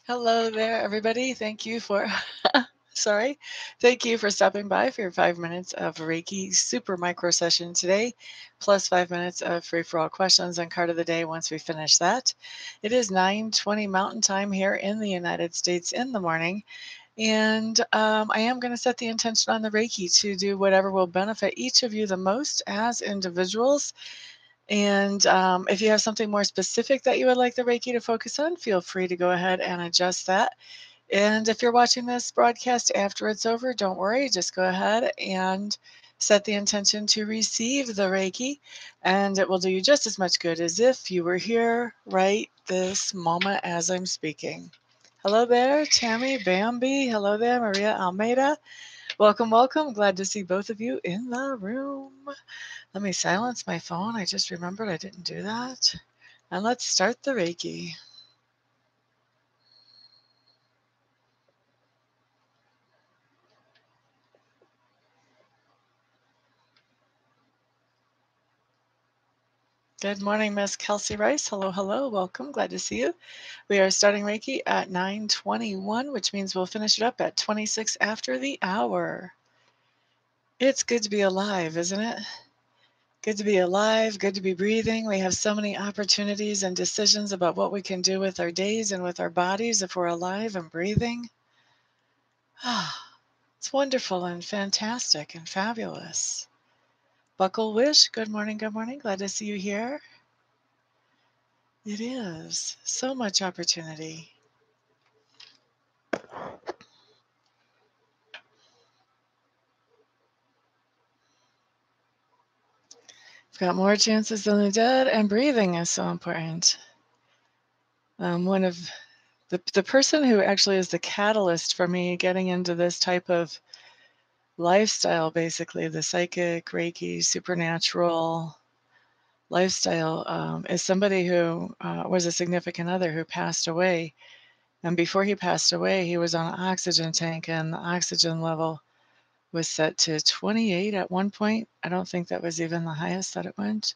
Hello there, everybody. Thank you for, sorry. Thank you for stopping by for your 5 minutes of Reiki super micro session today, plus 5 minutes of free for all questions and card of the day once we finish that. It is 9:20 Mountain Time here in the United States in the morning. And I am going to set the intention on the Reiki to do whatever will benefit each of you the most as individuals. And if you have something more specific that you would like the Reiki to focus on, feel free to go ahead and adjust that. And if you're watching this broadcast after it's over, don't worry, just go ahead and set the intention to receive the Reiki, and it will do you just as much good as if you were here right this moment as I'm speaking. Hello there, Tammy Bambi. Hello there, Maria Almeida. Welcome, welcome. Glad to see both of you in the room. Let me silence my phone. I just remembered I didn't do that. And let's start the Reiki. Good morning, Miss Kelsey Rice. Hello, hello. Welcome. Glad to see you. We are starting Reiki at 9:21, which means we'll finish it up at 26 after the hour. It's good to be alive, isn't it? Good to be alive, good to be breathing. We have so many opportunities and decisions about what we can do with our days and with our bodies if we're alive and breathing. It's wonderful and fantastic and fabulous. Buckle Wish, good morning, good morning. Glad to see you here. It is so much opportunity. We've got more chances than the dead, and breathing is so important. One of the person who actually is the catalyst for me getting into this type of lifestyle, basically the psychic, Reiki, supernatural lifestyle, is somebody who was a significant other who passed away. And before he passed away, he was on an oxygen tank, and the oxygen level was set to 28 at one point. I don't think that was even the highest that it went.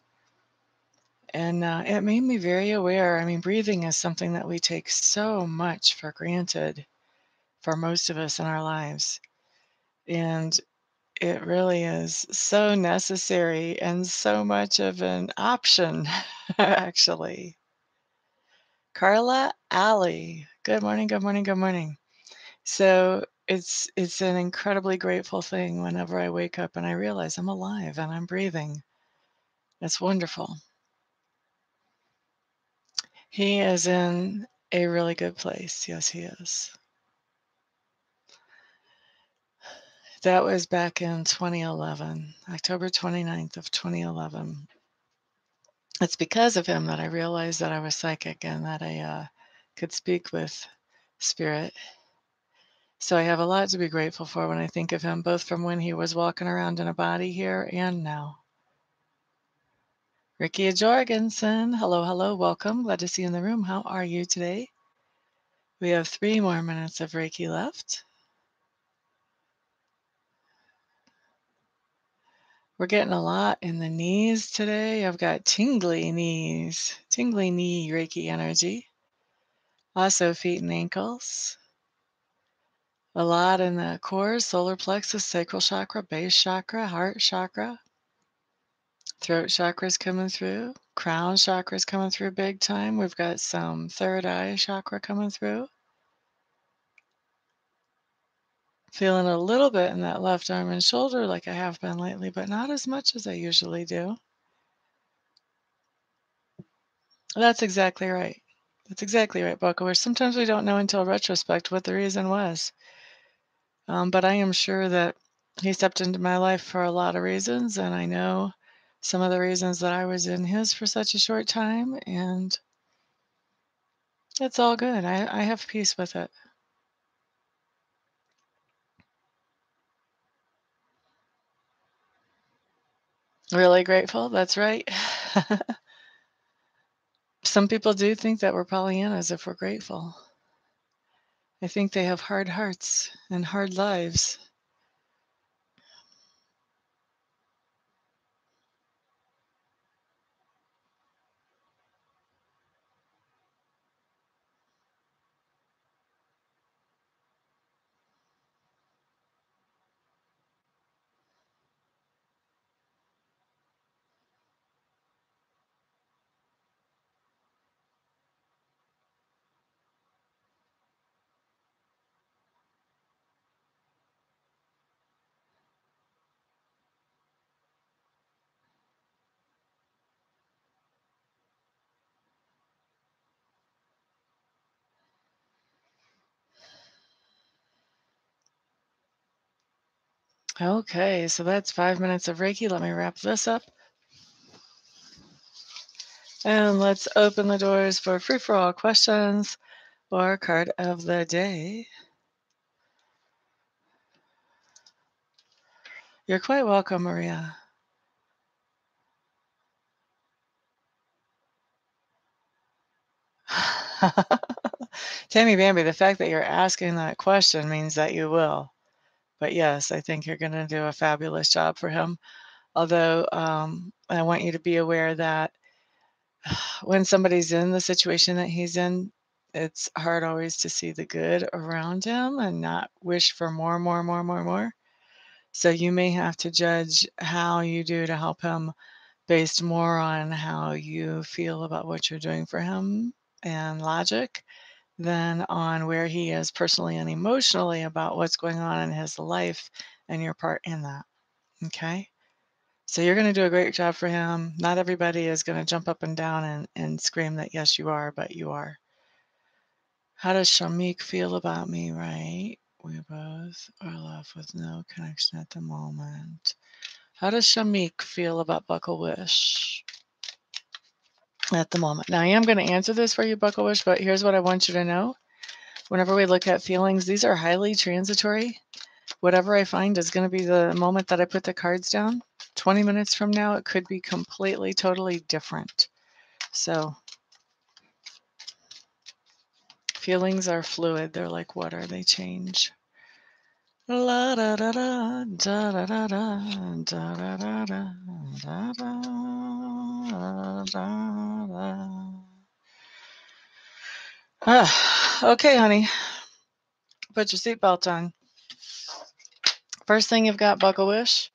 And it made me very aware. I mean, breathing is something that we take so much for granted for most of us in our lives. And it really is so necessary and so much of an option, actually. Carla Alley. Good morning, good morning, good morning. So it's an incredibly grateful thing whenever I wake up and I realize I'm alive and I'm breathing. It's wonderful. He is in a really good place. Yes, he is. That was back in 2011, October 29th of 2011. It's because of him that I realized that I was psychic and that I could speak with spirit. So I have a lot to be grateful for when I think of him, both from when he was walking around in a body here and now. Ricky Jorgensen, hello, hello, welcome. Glad to see you in the room. How are you today? We have 3 more minutes of Reiki left. We're getting a lot in the knees today. I've got tingly knees, tingly knee Reiki energy. Also feet and ankles. A lot in the core, solar plexus, sacral chakra, base chakra, heart chakra. Throat chakra's coming through. Crown chakra's coming through big time. We've got some third eye chakra coming through. Feeling a little bit in that left arm and shoulder like I have been lately, but not as much as I usually do. That's exactly right. That's exactly right, Bucko. Where sometimes we don't know until retrospect what the reason was. But I am sure that he stepped into my life for a lot of reasons, and I know some of the reasons that I was in his for such a short time, and it's all good. I have peace with it. Really grateful. That's right. Some people do think that we're Pollyannas if we're grateful. I think they have hard hearts and hard lives. Okay, so that's 5 minutes of Reiki. Let me wrap this up. And let's open the doors for free-for-all questions or card of the day. You're quite welcome, Maria. Tammy Bambi, the fact that you're asking that question means that you will. But yes, I think you're going to do a fabulous job for him. Although I want you to be aware that when somebody's in the situation that he's in, it's hard always to see the good around him and not wish for more, more, more, more, more. So you may have to judge how you do to help him based more on how you feel about what you're doing for him and logic than on where he is personally and emotionally about what's going on in his life and your part in that. Okay? So you're going to do a great job for him. Not everybody is going to jump up and down and scream that, yes, you are, but you are. How does Shamik feel about me, right? We both are left with no connection at the moment. How does Shamik feel about Buckle Wish at the moment? Now, I am going to answer this for you, Buckle Wish, but here's what I want you to know. Whenever we look at feelings, these are highly transitory. Whatever I find is going to be the moment that I put the cards down. 20 minutes from now, it could be completely, totally different. So feelings are fluid. They're like water. They change. La da da da da da da da da da da da da da. Okay, honey. Put your seatbelt on. First thing you've got Buckle Wish.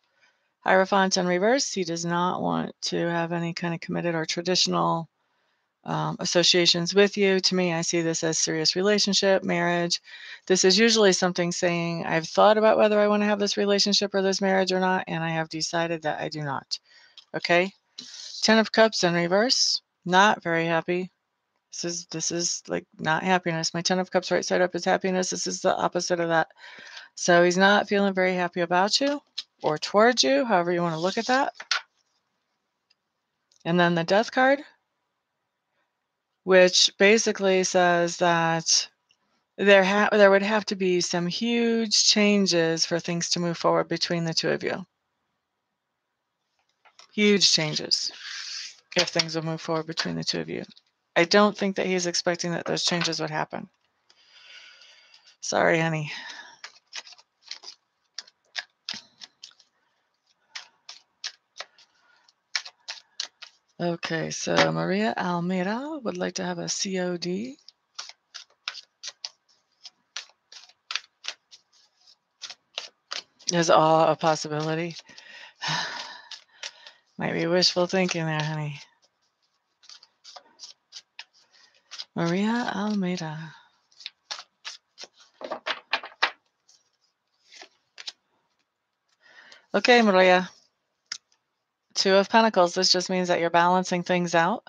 Hierophant in reverse. He does not want to have any kind of committed or traditional associations with you. To me, I see this as serious relationship, marriage. This is usually something saying, I've thought about whether I want to have this relationship or this marriage or not, and I have decided that I do not. Okay? Ten of Cups in reverse. Not very happy. This is like not happiness. My Ten of Cups right side up is happiness. This is the opposite of that. So he's not feeling very happy about you or towards you, however you want to look at that. And then the Death card, which basically says that there would have to be some huge changes for things to move forward between the two of you. Huge changes if things will move forward between the two of you. I don't think that he's expecting that those changes would happen. Sorry, honey. Okay, so Maria Almeida would like to have a COD. Is all a possibility? Might be wishful thinking there, honey. Maria Almeida. Okay, Maria. Two of Pentacles. This just means that you're balancing things out.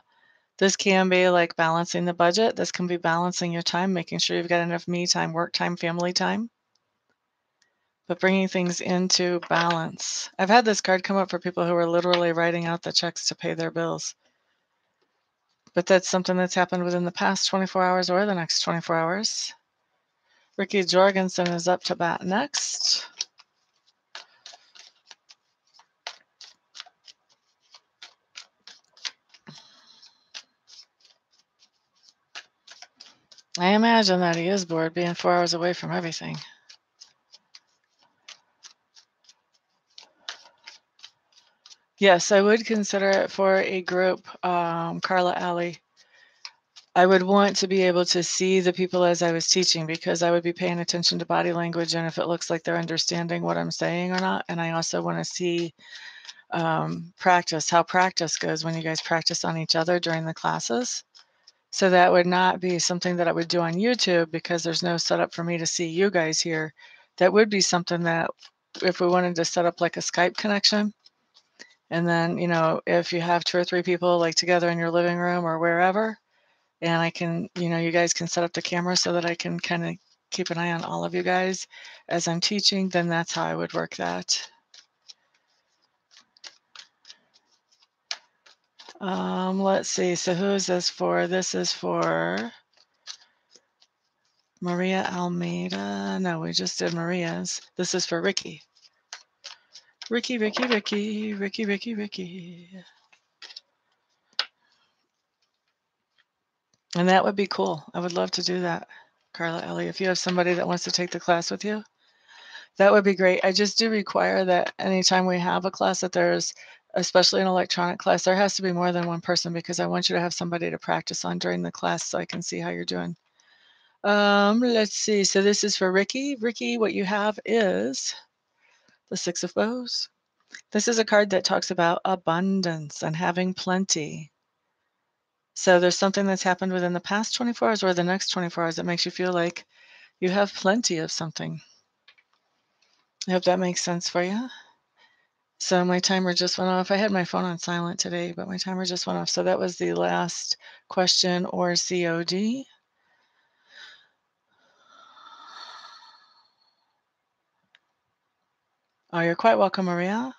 This can be like balancing the budget. This can be balancing your time, making sure you've got enough me time, work time, family time, but bringing things into balance. I've had this card come up for people who are literally writing out the checks to pay their bills. But that's something that's happened within the past 24 hours or the next 24 hours. Ricky Jorgensen is up to bat next. I imagine that he is bored being 4 hours away from everything. Yes, I would consider it for a group, Carla Alley. I would want to be able to see the people as I was teaching because I would be paying attention to body language and if it looks like they're understanding what I'm saying or not. And I also want to see practice, how practice goes when you guys practice on each other during the classes. So that would not be something that I would do on YouTube because there's no setup for me to see you guys here. That would be something that if we wanted to set up like a Skype connection, and then, you know, if you have 2 or 3 people like together in your living room or wherever, and I can, you know, you guys can set up the camera so that I can kind of keep an eye on all of you guys as I'm teaching, then that's how I would work that. Let's see. So who is this for? This is for Maria Almeida. No, we just did Maria's. This is for Ricky. Ricky, Ricky, Ricky, Ricky, Ricky, Ricky. And that would be cool. I would love to do that, Carla Ellie. If you have somebody that wants to take the class with you, that would be great. I just do require that anytime we have a class that there's, especially an electronic class, there has to be more than one person because I want you to have somebody to practice on during the class so I can see how you're doing. Let's see. So this is for Ricky. Ricky, what you have is the Six of Bows. This is a card that talks about abundance and having plenty. So there's something that's happened within the past 24 hours or the next 24 hours that makes you feel like you have plenty of something. I hope that makes sense for you. So my timer just went off. I had my phone on silent today, but my timer just went off. So that was the last question or COD. Oh, you're quite welcome, Maria.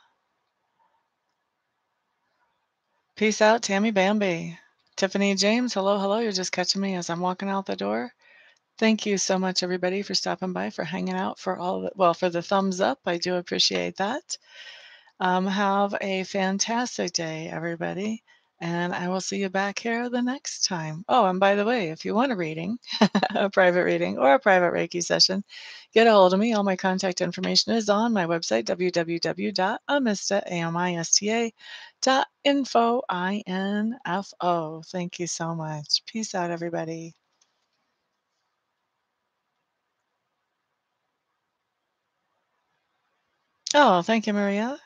Peace out, Tammy Bambi. Tiffany James, hello, hello. You're just catching me as I'm walking out the door. Thank you so much, everybody, for stopping by, for hanging out, for all the, well, for the thumbs up. I do appreciate that. Have a fantastic day, everybody. And I will see you back here the next time. Oh, and by the way, if you want a reading, a private reading, or a private Reiki session, get a hold of me. All my contact information is on my website, www.amista.info. Thank you so much. Peace out, everybody. Oh, thank you, Maria.